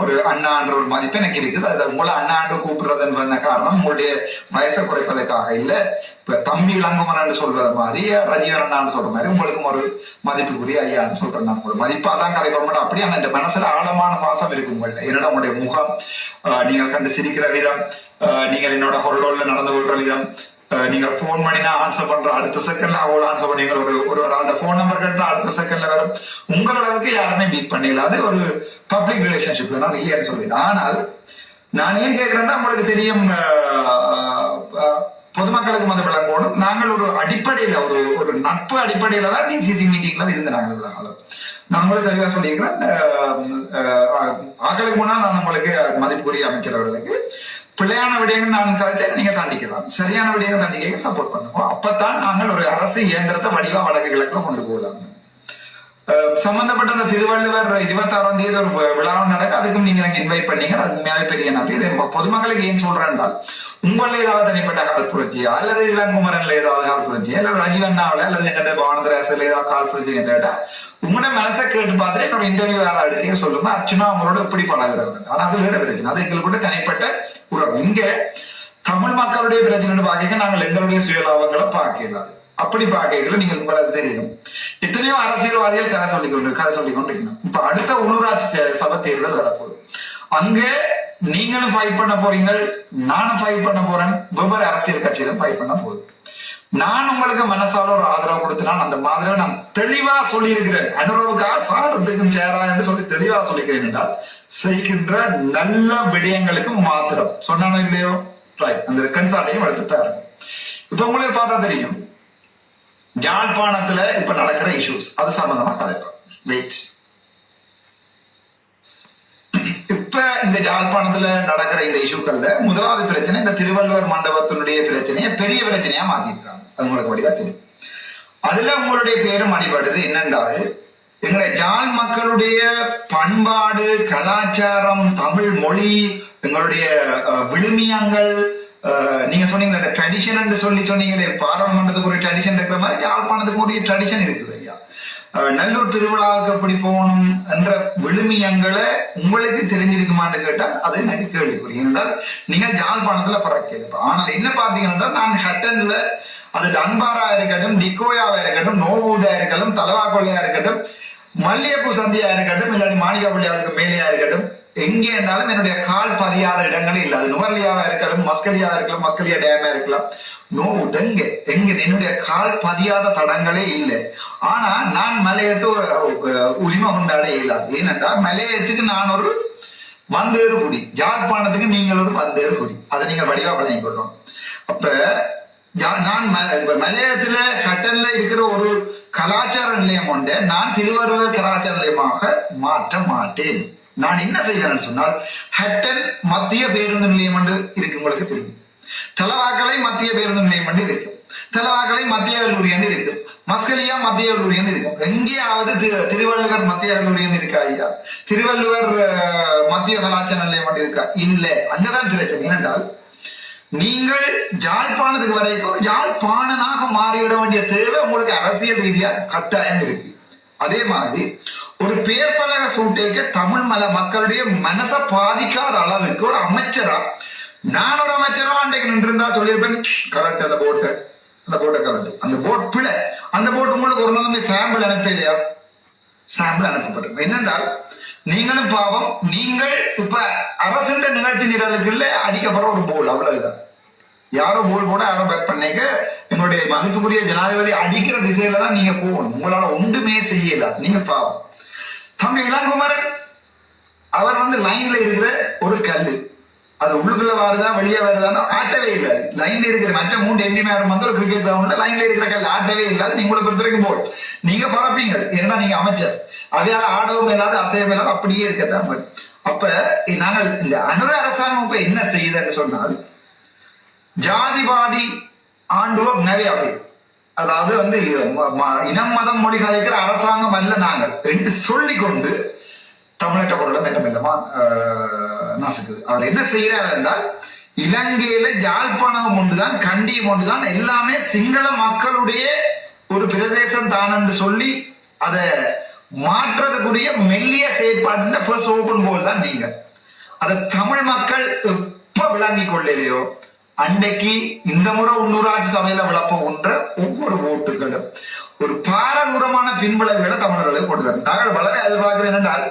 ஒரு அண்ணான்ற ஒரு மதிப்பு எனக்கு இருக்குது. அது உங்களை அண்ணாண்டு கூப்பிடுறதுன்னு காரணம் உங்களுடைய வயசை குறைப்பதற்காக இல்லை. இப்ப தம்பி இளங்குமரன் சொல்றது மாதிரி, ரஜீவன் அண்ணான்னு சொல்ற மாதிரி உங்களுக்கும் ஒரு மதிப்புக்குரிய ஐயான்னு சொல்றேன். நான் உங்களோட மதிப்பா தான் கதை கொள்ள அப்படி. ஆனா இந்த மனசுல ஆழமான பாசம் இருக்கு உங்கள்ட்ட. என்னோட உங்களுடைய முகம், நீங்கள் கண்டு சிரிக்கிற விதம், நீங்கள் என்னோட ஹொரோல்ல நடந்து கொள்ற விதம், நீங்க போன் பண்ணினா ஆன்சர் பண்ற அடுத்த செகண்ட்ல அவ்வளவு ஆன்சர் பண்ணீங்க. ஒரு ஆளோட போன் நம்பர் கேட்டா அடுத்த செகண்ட்ல வரும். உங்களோட அளவுக்கு யாருமே மீட் பண்ணிடல. அது ஒரு பப்ளிக் ரிலேஷன்ஷிப்ல நான் இல்லையான்னு சொல்லுவேன். ஆனால் நான் ஏன் கேட்கிறேன்னா, உங்களுக்கு தெரியும், பொதுமக்களுக்கு மத விளங்கணும். நாங்கள் ஒரு அடிப்படையில ஒரு நட்பு அடிப்படையில தான் டிசிசி மீட்டிங்ல இருந்து நாங்கள் விளங்கலாம். நான் உங்களுக்கு தெளிவா சொல்லியிருக்கிறேன். ஆக்களுக்கு முன்னால் நான் உங்களுக்கு மதிப்புக்குரிய அமைச்சர் அவர்களுக்கு பிள்ளையான விடயங்கள் நான் கருத்தை நீங்க தாண்டிக்கலாம், சரியான விடயங்கள் தாண்டிக்க சப்போர்ட் பண்ணுவோம். அப்பதான் நாங்கள் ஒரு அரசு இயந்திரத்தை வடிவா வடக்கு கிழக்குல கொண்டு போகலாம். சம்பந்தப்பட்ட அந்த திருவள்ளுவர் 26ஆம் தேதி ஒரு விழாவும் நடக்க, அதுக்கும் நீங்க எனக்கு இன்வைட் பண்ணீங்க. அது உண்மையாவே பெரிய நன்றி. இதை பொதுமக்களுக்கு ஏன் சொல்றேன் என்றால், உங்கள ஏதாவது தனிப்பட்ட கால்புரட்சியா, அல்லது இளங்குமரன்ல ஏதாவது கால்புரட்சியா, அல்லது ரஜீவண்ணாவில அல்லது எங்கிட்ட பானந்தராசில ஏதாவது கால்புரட்சி கேட்டா உங்களோட மனசை கேட்டு பார்த்துட்டு என்னோட இன்டர்வியூ வேற எடுத்தே சொல்லுங்க. அர்ச்சனா அவங்களோட எப்படி பழகுறாங்க. ஆனா அது வேற பிரச்சனை. அது எங்களுக்கு தனிப்பட்ட உறவு. இங்க தமிழ் மக்களுடைய பிரச்சனை பார்க்க நாங்கள் எங்களுடைய சுயலாபங்களை பார்க்கிறாரு. அப்படி பார்க்கல நீங்கள் உங்களுக்கு தெரியும், எத்தனையோ அரசியல்வாதிகள் கதை சொல்லிக் கொண்டிருக்கணும். இப்ப அடுத்த உள்ளூராட்சி சபை தேர்தல் வரப்போகுது. அங்க நீங்களும் ஃபைட் பண்ண போறீங்க, நானும் ஃபைட் பண்ண போறேன். வெவ்வேறு அரசியல் கட்சியிலும் ஃபைட் பண்ண போகுது. நான் உங்களுக்கு மனசால ஒரு ஆதரவு கொடுத்தினான், அந்த மாதிரி நான் தெளிவா சொல்லியிருக்கிறேன். அனுரவுக்காக சாரத்துக்கும் சேரா என்று சொல்லி தெளிவா சொல்லிக்கிறேன் என்றால், செய்கின்ற நல்ல விடயங்களுக்கு மாத்திரம் சொன்னானோ இல்லையோ ரைட், அந்த கன்சார்ட்டையும் எடுத்துட்டாரு. இப்ப உங்களுக்கு பார்த்தா தெரியும், யாழ்ப்பாணத்துல இப்ப நடக்கிற இஷ்யூஸ் அது சம்பந்தமா கதைப்போம். வெயிட், இப்ப இந்த யாழ்ப்பாணத்துல நடக்கிற இந்த இஷ்யூக்கள்ல முதலாவது பிரச்சனை இந்த திருவள்ளுவர் மண்டபத்தினுடைய பிரச்சனையை பெரிய பிரச்சனையா மாத்திருக்காங்க. அது உங்களுக்கு வடிவா தெரியும். அதுல உங்களுடைய பேரும் அடிபடுது. என்னென்றால், எங்களுடைய யாழ் மக்களுடைய பண்பாடு, கலாச்சாரம், தமிழ் மொழி, எங்களுடைய விழுமியங்கள், நீங்க சொன்னீங்க இந்த ட்ரெடிஷன் சொல்லி சொன்னீங்களே, பாராளுமன்றத்துக்கு ஒரு ட்ரெடிஷன் இருக்கிற மாதிரி யாழ்ப்பாணத்துக்கு ஒரு ட்ரெடிஷன் இருக்குது ஐயா. நல்லூர் திருவிழாவுக்கு எப்படி போகணும் என்ற விழுமியங்களை உங்களுக்கு தெரிஞ்சிருக்குமான்னு கேட்டால் அது எனக்கு கேள்விக்குறி. என்றால் நீங்கள் யாழ்ப்பாணத்துல பிறக்கிறது. ஆனால் என்ன பார்த்தீங்கன்னா, நான் ஹட்டன்ல அது டன்பாரா இருக்கட்டும், டிக்கோயாவா இருக்கட்டும், நோவூடா இருக்கட்டும், தலவாக்கொள்ளையா இருக்கட்டும், மல்லிகைப்பூ சந்தியா இருக்கட்டும், இல்லாட்டி மாளிகாப்பள்ளியாவுக்கு மேலேயா இருக்கட்டும், எங்கே இருந்தாலும் என்னுடைய கால் பதியாத இடங்களே இல்லை. அது நுவர்லியாவா இருக்கலாம், மஸ்கலியாவா இருக்கலாம், மஸ்கலியா டேமா இருக்கலாம், நோவுட் எங்க என்னுடைய கால் பதியாத தடங்களே இல்லை. ஆனா நான் மலையத்து உரிமை கொண்டாட இயலாது. ஏனென்றால் மலையத்துக்கு நான் ஒரு வந்தேறு குடி, யாழ்ப்பாணத்துக்கு நீங்கள் ஒரு வந்தேறு குடி. அதை நீங்கள் வடிவா பழகி கொள்ளணும். அப்ப நான் மலையத்துல கட்டன்ல இருக்கிற ஒரு கலாச்சார நிலையம் கொண்ட நான் திருவள்ளுவர் கலாச்சார நிலையமாக மாற்ற மாட்டேன். நான் என்ன செய்வேன் சொன்னால், ஹட்டன் மத்திய பேருந்து நிலையம் என்று இருக்கு, உங்களுக்கு தெரியும். தலவாக்கலை மத்திய பேருந்து நிலையம் என்று இருக்கு, தலவாக்கலை மத்திய கல்லூரி இருக்கு, மஸ்கலியா மத்திய கல்லூரி இருக்கும். எங்கேயாவது திருவள்ளுவர் மத்திய கல்லூரி இருக்கா ஐயா? திருவள்ளுவர் மத்திய கலாச்சார நிலையம் இருக்கா? இல்லை. அங்கதான் பிரச்சனை. ஏனென்றால், நீங்கள் யாழ்ப்பாணத்துக்கு வரைக்கும் யாழ்ப்பாணனாக மாறிவிட வேண்டிய தேவை உங்களுக்கு அரசியல் ரீதியா கட்டாயம் இருக்கு. அதே மாதிரி ஒரு பேர் பலக சூட்டேக்க தமிழ் மக்களுடைய மனசை பாதிக்காத அளவுக்கு ஒரு அமைச்சரா, நான் ஒரு அமைச்சரா அன்றைக்கு நின்று இருந்தா சொல்லியிருப்பேன், கரெக்ட், அந்த போட்டு கரெக்ட், அந்த போட் பிழை, அந்த போட்டு உங்களுக்கு ஒரு நாளுமே சாம்பிள் அனுப்பலையா? சாம்பிள் அனுப்பப்படும். என்னென்றால், நீங்களும் பாவம், நீங்கள் இப்ப அரசு நிகழ்ச்சி நிரலுக்குள்ள அடிக்கப்படுற ஒரு போல், அவ்வளவுதான். யாரோ போல் போட யாரோ பேக் பண்ணிக்க, எங்களுடைய மதிப்புக்குரிய ஜனாதிபதி அடிக்கிற திசையில தான் நீங்க போகணும். உங்களால ஒன்றுமே செய்யல. நீங்க பாவம். தம்பி இளங்குமரன் அவர் வந்து லைன்ல இருக்கிற ஒரு கல்லு. அது உள்ளுக்குள்ள வருதா வெளியே வருதான்னு ஆட்டவே இல்லாது. லைன்ல இருக்கிற மற்ற 3 எம்பிமாரும் வந்து ஒரு கிரிக்கெட் கிரவுண்ட்ல லைன்ல இருக்கிற கல் ஆட்டவே இல்லாது. நீங்களை பொறுத்த வரைக்கும் போல் நீங்க பரப்பீங்க, ஏன்னா நீங்க அமைச்சர். அவையால ஆடவும் இல்லாத அசையவும் இல்லாத அப்படியே இருக்கத்தான். அப்ப நாங்கள் இந்த அனுர அரசாங்கம் இப்ப என்ன செய்யுதுன்னு சொன்னால், ஜாதிவாதி ஆண்டுவோம் நவையாவை, அதாவது வந்து இனம் மதம் மொழி கதைக்கிற அரசாங்கம் அல்ல நாங்கள் என்று சொல்லிக் கொண்டு தமிழ்நாட்டு பொருளை மெல்ல மெல்லமா நசுக்குது. அவர் என்ன செய்யறாரு என்றால், இலங்கையில யாழ்ப்பாணம் ஒன்றுதான், கண்டியும் ஒன்றுதான், எல்லாமே சிங்கள மக்களுடைய ஒரு பிரதேசம் தான் என்று சொல்லி அதை மாற்றதுக்குரிய மெல்லிய செயற்பாடு ஃபர்ஸ்ட் ஓபன் போல் தான். நீங்க அதை தமிழ் மக்கள் எப்ப விளங்கி கொள்ளலையோ அன்றைக்கு இந்த முறை உள்ளூராட்சி சபையில விளப்போன்ற ஒவ்வொரு ஓட்டுகளும் ஒரு பாரதூரமான பின்விளைவுகளை தமிழர்களை கொண்டு வரும். நாங்கள் வளர எதிர்பார்க்கிறேன் என்றால்,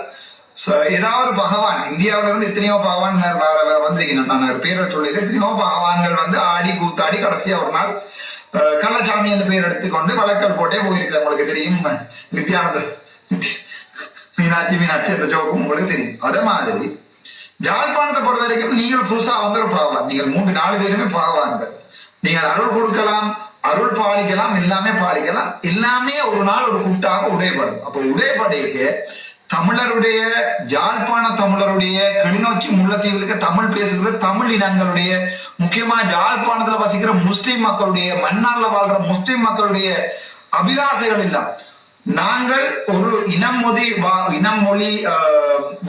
ஏதாவது ஒரு பகவான், இந்தியாவில இருந்து எத்தனையோ பகவான் வந்திருக்கேன், நான் பேரை சொல்லி எத்தனையோ பகவான்கள் வந்து ஆடி கூத்தாடி கடைசியா ஒரு நாள் கள்ளச்சாமி என்ற பெயர் எடுத்துக்கொண்டு வழக்கல் போட்டே போயிருக்கிறேன். உங்களுக்கு தெரியும், நித்யானந்த மீனாட்சி அந்த ஜோக்கும் உங்களுக்கு தெரியும். அதே மாதிரி ஜாழ்ப்பாணத்தை பொறுத்த வரைக்கும் நீங்கள் புதுசா வந்து ஒரு பகவான், நீங்கள் 3-4 பேருமே பகவான்கள். நீங்கள் அருள் கொடுக்கலாம், அருள் பாலிக்கலாம், எல்லாமே பாலிக்கலாம், எல்லாமே ஒரு நாள் ஒரு கூட்டாக உடையப்படும். அப்போ உடையப்படைக்கு தமிழருடைய ஜாழ்ப்பாண தமிழருடைய கிளிநொச்சி முல்லைத்தீவுக்கு தமிழ் பேசுகிற தமிழ் இனங்களுடைய, முக்கியமா ஜாழ்ப்பாணத்துல வசிக்கிற முஸ்லிம் மக்களுடைய, மன்னார்ல வாழ்ற முஸ்லிம் மக்களுடைய அபிலாசைகள் எல்லாம் நாங்கள் ஒரு இனம் மொழி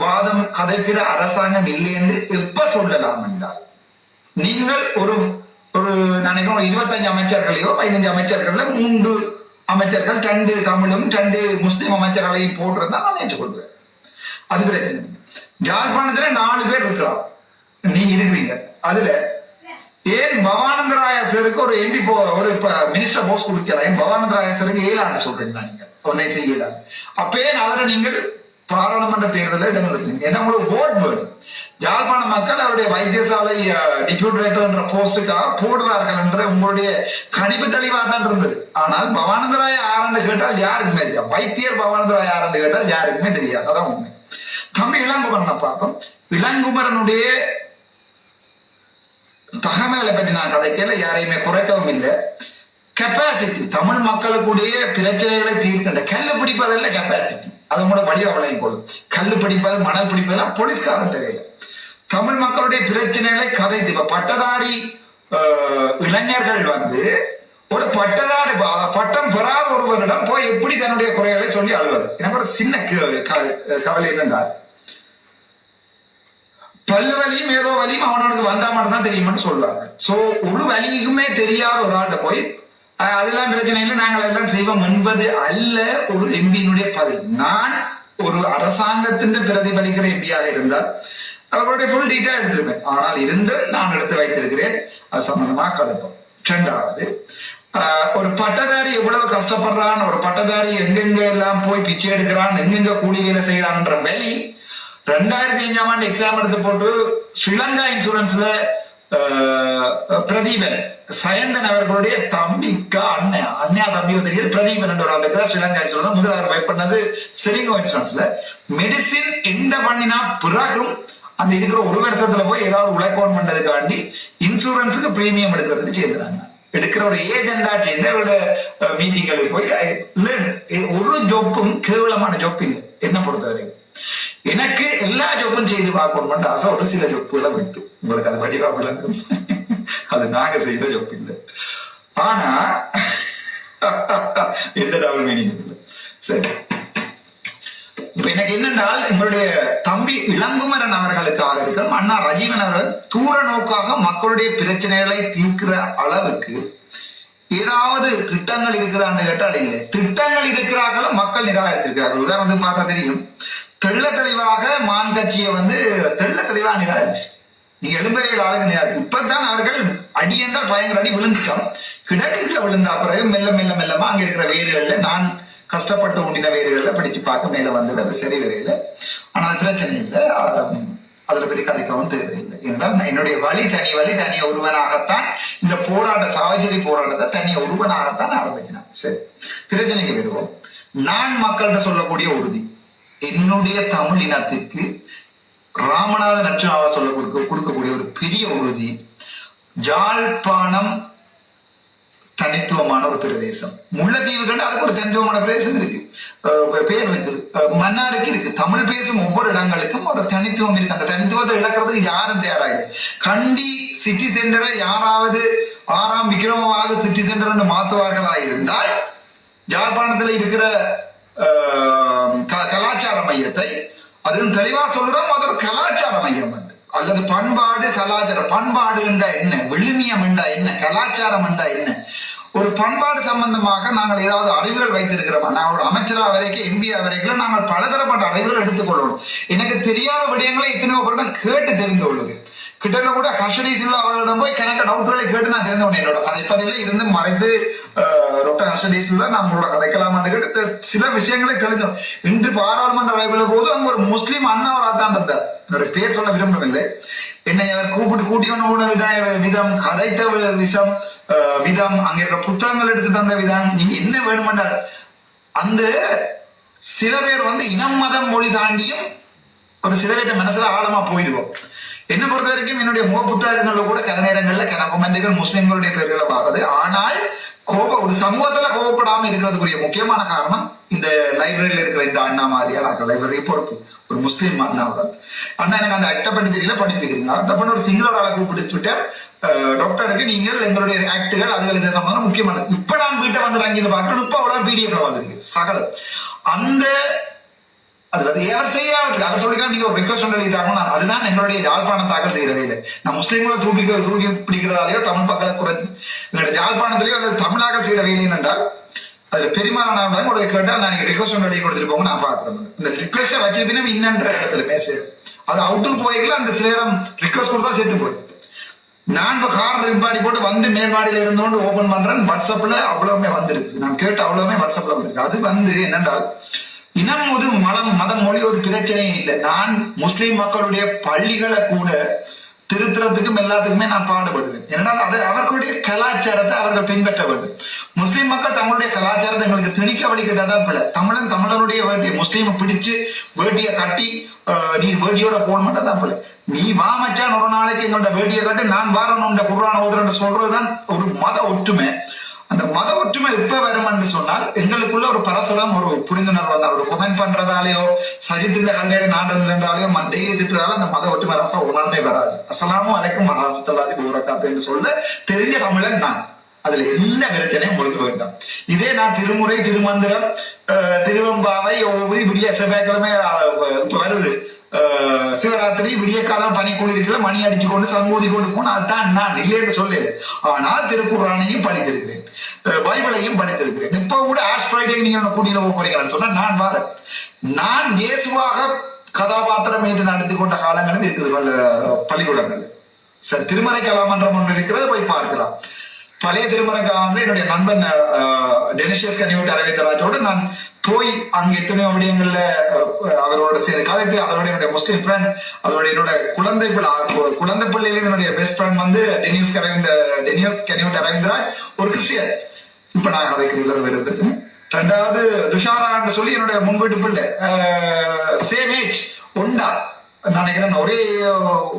வாதம் கதைக்கிற அரசாங்கம் இல்லை என்று எப்ப சொல்லலாம் என்றால், நீங்கள் ஒரு நினைக்கிறோம் 25 அமைச்சர்களையோ 15 அமைச்சர்கள்ல 3 அமைச்சர்கள் 2 தமிழும் 2 முஸ்லிம் அமைச்சர்களையும் போட்டிருந்தா நான் ஏற்றுக்கொள்வேன். அது பிரச்சனை. ஜாழ்ப்பாணத்துல 4 பேர் இருக்கிறோம், நீங்க இருக்கிறீங்க. அதுல ஏன் பவானந்த ராயசருக்கு ஒரு எம்பி ஒரு மினிஸ்டர் போஸ்ட் கொடுக்கலாம், ஏன் பவானந்த ராயசருக்கு 7 ஆண்டு சொல்றீங்க, நீங்க ஒன்னே செய்யலாம். அப்பே அவரை நீங்கள் பாராளுமன்ற தேர்தலில் இடம்பெறுத்தீங்க. ஏன்னா உங்களுக்கு ஓட் வேணும். ஜாழ்ப்பாண மக்கள் அவருடைய வைத்தியசாலை டிப்யூட்டரேட்டர் என்ற போஸ்டுக்காக போடுவார்கள் என்ற உங்களுடைய கணிப்பு தெளிவாக தான் இருந்தது. ஆனால் பவானந்தராய யாருன்னு கேட்டால் யாருக்குமே தெரியாது. வைத்தியர் பவானந்தராய யாருன்னு கேட்டால் யாருக்குமே தெரியாது. அதான் உண்மை. தம்பி இளங்குமரனை பார்ப்போம். இளங்குமரனுடைய தகவலை பற்றி நான் கதைக்கல, யாரையுமே குறைக்கவும் இல்லை. கெப்பாசிட்டி, தமிழ் மக்களுக்குடைய பிரச்சனைகளை தீர்க்கின்ற கல்லு பிடிப்பதில்ல கெப்பாசிட்டி, அது கூட வடிவ வளையும் கொள்ளும். கல்லு பிடிப்பது, மணல் பிடிப்பதெல்லாம் போலீஸ்காரன் வேலை. தமிழ் மக்களுடைய பிரச்சனைகளை கதைத்து, இப்ப பட்டதாரி இளைஞர்கள் வந்து ஒரு பட்டதாரி பட்டம் பெறாத ஒருவரிடம் போய் எப்படி தன்னுடைய குறைகளை சொல்லி அழுவது. எனக்கு ஒரு சின்ன கவலை என்னென்றால், பல்லு வலியும் ஏதோ வலியும் அவனுக்கு வந்தா மட்டும் தான் தெரியும்னு சொல்வார்கள். சோ ஒரு வலிக்குமே தெரியாத ஒரு ஆள்கிட்ட போய் அதெல்லாம் பிரச்சனை இல்லை, நாங்கள் எல்லாம் செய்வோம் என்பது அல்ல ஒரு எம்பியினுடைய பதில். நான் ஒரு அரசாங்கத்தின் பிரதிபலிக்கிற எம்பியாக இருந்தால் அவர்களுடைய ஃபுல் டீட்டெயில் எடுத்திருப்பேன். ஆனால் இருந்தும் நான் எடுத்து வைத்திருக்கிறேன், அது சம்பந்தமாக கலப்போம். 2வது, ஒரு பட்டதாரி எவ்வளவு கஷ்டப்படுறான், ஒரு பட்டதாரி எங்கெங்க எல்லாம் போய் பிச்சை எடுக்கிறான், எங்கெங்க கூலி வேலை செய்யறான்ற வழி 2005ஆம் ஆண்டு எக்ஸாம் எடுத்து போட்டு ஸ்ரீலங்கா இன்சூரன்ஸ்ல பிரதீபன் சயந்தன் அவர்களுடைய தம்பிக்கா அண்ணா தம்பி தெரியுது, பிரதீபன் என்ற ஒரு ஆள் ஸ்ரீலங்கா இன்சூரன்ஸ் முதல் அவர் பை பண்ணது செரிங்கோ இன்சூரன்ஸ்ல மெடிசின் எந்த பண்ணினா பிறகும் அந்த இருக்கிற 1 வருஷத்துல போய் ஏதாவது உழைக்கோன் பண்றதுக்காண்டி இன்சூரன்ஸுக்கு பிரீமியம் எடுக்கிறதுக்கு சேர்ந்துறாங்க. எடுக்கிற ஒரு ஏஜெண்டா சேர்ந்து அவரோட மீட்டிங்களுக்கு போய் ஒரு ஜோப்பும் கேவலமான ஜோப் இல்லை என்ன பொறுத்தவரை. எனக்கு எல்லா ஜோப்பும் செய்து பார்க்கணும் ஆசை, ஒரு சில ஜோப்புகளை விட்டு உங்களுக்கு அது வடிவா விளங்கும். அது நாங்க செய்த ஜோப்பு இல்லை, ஆனா எந்த டபுள் மீனிங் இல்லை. சரி, இப்ப எனக்கு என்னென்றால், எங்களுடைய தம்பி இளங்குமரன் அவர்களுக்காக இருக்கிற அண்ணா ரஜீவன் அவர்கள் தூர நோக்காக மக்களுடைய பிரச்சனைகளை தீர்க்கிற அளவுக்கு ஏதாவது திட்டங்கள் இருக்கிறான்னு கேட்டால் இல்லை. திட்டங்கள் இருக்கிறார்கள், மக்கள் நிராகரித்திருக்கிறார்கள். உதாரணத்துக்கு பார்த்தா தெரியும், தெள்ள தெளிவாக மான் கட்சியை வந்து தெள்ள தெளிவாக நிராகரிச்சு. நீங்க எழும்பையில் ஆளுங்க நிராகரி. இப்பதான் அவர்கள் அடி என்றால் பயங்கர அடி விழுந்துட்டோம். கிடக்குல விழுந்தா பிறகு மெல்ல மெல்ல மெல்லமா அங்க இருக்கிற வேர்கள்ல நான் கஷ்டப்பட்டு உண்டின வேர்கள்ல படிச்சு பார்க்க மேல வந்து சரி வரையில. ஆனா அது பிரச்சனை இல்லை, அதுல பெரிய கதைக்கவும் தேவையில்லை. என்றால் என்னுடைய வழி தனி ஒருவனாகத்தான் இந்த சாவச்சேரி போராட்டத்தை தனி ஒருவனாகத்தான் ஆரம்பிக்கிறான். சரி, பிரச்சனைக்கு வருவோம். நான் மக்கள்கிட்ட சொல்லக்கூடிய உறுதி என்னுடைய தமிழ் இனத்திற்கு ராமநாதன் அர்ச்சுனாவா சொல்ல கொடுக்கக்கூடிய ஒரு பெரிய உறுதி, யாழ்ப்பாணம் தனித்துவமான ஒரு பிரதேசம். முல்லைத்தீவுகள் அதுக்கு ஒரு தனித்துவமான பிரதேசம் இருக்கு, பேர் இருக்குது. மன்னாருக்கு இருக்கு. தமிழ் பேசும் ஒவ்வொரு இடங்களுக்கும் ஒரு தனித்துவம் இருக்கு. அந்த தனித்துவத்தை இழக்கிறதுக்கு யாரும் தயாராக. கண்டி சிட்டி சென்டரை யாராவது 6ஆம் விக்ரமமாக சிட்டி சென்டர் மாற்றுவார்களா இருந்தால், யாழ்ப்பாணத்தில் இருக்கிற கலாச்சார மையத்தை, அதுவும் தெளிவா சொல்றோம், அது ஒரு கலாச்சார மையம் அல்லது பண்பாடு கலாச்சாரம். பண்பாடு என்றா என்ன, விழுமியம் என்றா என்ன, கலாச்சாரம் என்றா என்ன, ஒரு பண்பாடு சம்பந்தமாக நாங்கள் ஏதாவது அறிவுகள் வைத்திருக்கிறோமா? நாங்கள் ஒரு அமைச்சரா வரைக்கும் எம்பியா வரைக்கும் நாங்கள் பலதரப்பட்ட அறிவுகள் எடுத்துக்கொள்ளணும். எனக்கு தெரியாத விடயங்களை எத்தனையோ பேரிடம் கேட்டு தெரிந்து கொள்ளுங்க. கிட்ட கூட ஹர்ஷடீஸ்ல அவர்களிடம் போய் கணக்கு டவுட்களை கேட்டு நான் தெரிந்து கொண்டேன். என்னோட கதைப்பதில இருந்து மறைந்து டாக்டர் ஹர்ஷடீஸ்ல நான் உங்களோட கதைக்கலாமான்னு கேட்டு சில விஷயங்களை தெரிஞ்சோம். இன்று பாராளுமன்ற அறைவுள்ள போது அங்க ஒரு முஸ்லீம் அண்ணவராக தான் இருந்தார். என்னோட பேர் சொல்ல விரும்பவில்லை. என்னை அவர் கூட்டிக்கொண்டு விதம், கதைத்த விதம், அங்க இருக்கிற புத்தகங்கள் எடுத்து தந்த விதம், நீங்க என்ன வேணுமென்றால் அந்த சில பேர் இனம் மதம் மொழி தாண்டியும் ஒரு சில பேர்ட்ட மனசுல ஆழமா போயிடுவோம். என்ன பொறுத்த வரைக்கும் என்னுடைய புத்தகங்கள்ல கூட கர நேரங்கள்ல கமெண்ட்டுகள் முஸ்லிம்களுடைய பேர்களை பார்க்குது. ஆனால் ஒரு சமூகத்துல கோபப்படாம இருக்கிறதுக்குரிய முக்கியமான காரணம் இந்த லைப்ரரியில இருக்கிற இந்த அண்ணா மாதிரியான லைப்ரரி பொறுப்பு. ஒரு முஸ்லீம் அண்ணாவுடன் அண்ணா எனக்கு அந்த அட்டப்படி தெரியல படிப்பிக்கிறீங்களா தப்பு ஒரு சிங்களர் ஆளை கூப்பிட்டு விட்டார். டாக்டருக்கு நீங்கள் எங்களுடைய ஆக்டுகள் அதுகள் இந்த சம்பந்தம் முக்கியமான. இப்ப நான் வீட்டை வந்து அங்கே பார்க்கணும். இப்ப அவ்வளவு பிடிஎஃப்ல வந்திருக்கு சகல அந்த அது அவர் செய்யறாங்க. அவர் சொல்லிக்கலாம் நீங்க ஒரு ரிக்வஸ்ட் எழுதிட்டாங்க. அதுதான் எங்களுடைய யாழ்ப்பாணம் தாக்கல் செய்யற வேலை. நான் முஸ்லீம்களை தூக்கி பிடிக்கிறதாலேயோ தமிழ் மக்களை குறைத்து எங்களுடைய யாழ்ப்பாணத்திலேயோ அல்லது தமிழாக்கள் செய்யற வேலை என்றால் அதுல பெருமாறான ஒரு கேட்டால் நான் ரிக்வஸ்ட் எழுதி கொடுத்துட்டு போங்க நான் பாக்குறேன். இந்த ரிக்வஸ்ட வச்சிருப்பீங்க இன்னன்ற இடத்துல மேசேஜ் அது அவுட்டுக்கு போய்க்கல அந்த சிலரம் ரிக்வஸ்ட் கொடுத்தா சேர்த்து போய் நான் இப்ப கார் ரிப்பாடி போட்டு வந்து மேல்மாடியில இருந்தோண்டு ஓபன் பண்றேன். வாட்ஸ்அப்ல அவ்வளவுமே வந்துருக்கு. நான் கேட்ட அவ்வளவுமே வாட்ஸ்அப்ல வந்திருக்கு. அது என்னென்றால் இனம் மதம் மொழி ஒரு பிரச்சனையே இல்லை. நான் முஸ்லிம் மக்களுடைய பள்ளிகளை கூட திருத்துறதுக்கும் எல்லாத்துக்குமே நான் பாடுபடுவேன். ஏனென்றால் அது அவர்களுடைய கலாச்சாரத்தை அவர்கள் பின்பற்ற வேண்டும். முஸ்லிம் மக்கள் தங்களுடைய கலாச்சாரத்தை எங்களுக்கு திணிக்க வழிகிட்டதான் பிள்ளை. தமிழனுடைய வேண்டிய முஸ்லீமை பிடிச்சு வேட்டியை கட்டி நீ வேட்டியோட போக மாட்டேதான் பிள்ளை. நீ வா மச்சான் ஒரு நாளைக்கு எங்களோட வேட்டியை கட்டி நான் வாரணும் குர்ஆன் ஓதுறேன்னு சொல்றதுதான் ஒரு மத ஒற்றுமை. அந்த மத ஒற்றுமை எப்ப வரும் என்று சொன்னால் எங்களுக்குள்ள ஒரு பரஸ்பரம் ஒரு புரிந்துணர்வு வந்தால் ஒரு கொமெண்ட் பண்றதாலேயோ சஜித்துல கல்யாண நாடுகள் என்றாலேயோ டெய்லி திட்டுறதால அந்த மத ஒற்றுமை ரசா ஒரு நாளுமே வராது. அஸ்ஸலாமு அலைக்கும் வரஹ்மத்துல்லாஹி வபரகாத்துஹு என்று சொல்ல தெரிஞ்ச தமிழன் நான். அதுல எல்லா பிரச்சனையும் முழுக்க வேண்டாம். இதே நான் திருமுறை திருமந்திரம் திருவம்பாவை விடிய செவ்வாய்க்கிழமை இப்ப வருது சிவராத்திரி விடிய காலம் பனிக்குளிர்களை மணி அடிச்சு கொண்டு சமூதி கொண்டு போன அதுதான் நான் இல்லைன்னு சொல்லல. ஆனால் திருக்குர்ஆனையும் படித்திருக்கிறேன், பைபிளையும் படித்திருக்கிறேன். இப்ப கூட ஆஷ் ஃப்ரைடே நீங்க கூட்டியில போறீங்கன்னு சொன்னா நான் வரேன். நான் இயேசுவாக கதாபாத்திரம் என்று நடத்தி கொண்ட காலங்களும் இருக்குது பள்ளிக்கூடங்கள். சரி, திருமறை கலாமன்றம் ஒன்று இருக்கிறது, போய் பார்க்கலாம். பழைய திருமறை கலாமன்றம் என்னுடைய நண்பன் டெனிஷியஸ் கனியூட் அரவிந்தராஜோடு நான் போய் அங்க எத்தனையோ விடயங்கள்ல அவரோட சேர்ந்து காலேஜ் அதோட என்னுடைய முஸ்லீம் ஃப்ரெண்ட் அதோட என்னோட குழந்தை பிள்ளையில என்னுடைய பெஸ்ட் ஃப்ரெண்ட் டெனியஸ் கனியூட் அரவிந்தராஜ் ஒரு கிறிஸ்டியன். இப்ப நான் கதைக்கிறீங்களா வேறு பிரச்சனை. ரெண்டாவது துஷாரான்னு சொல்லி என்னுடைய முன்வீட்டு பிள்ளை சேம் ஏஜ் ஒண்டா நான் நினைக்கிறேன்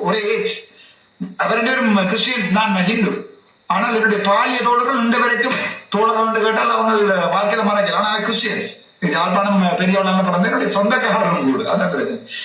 ஒரே ஏஜ். அவர் ரெண்டு பேரும் கிறிஸ்டியன்ஸ், நான் ஹிந்து. ஆனால் என்னுடைய பாலிய தோழர்கள் இன்று வரைக்கும் தோழர்கள் என்று கேட்டால் அவங்க வாழ்க்கையில மறைக்கலாம். ஆனால் கிறிஸ்டியன்ஸ் யாழ்ப்பாணம் பெரியவளாம பிறந்த என்னுடைய சொந்தக்காரரும் கூட அதான் கிடையாது.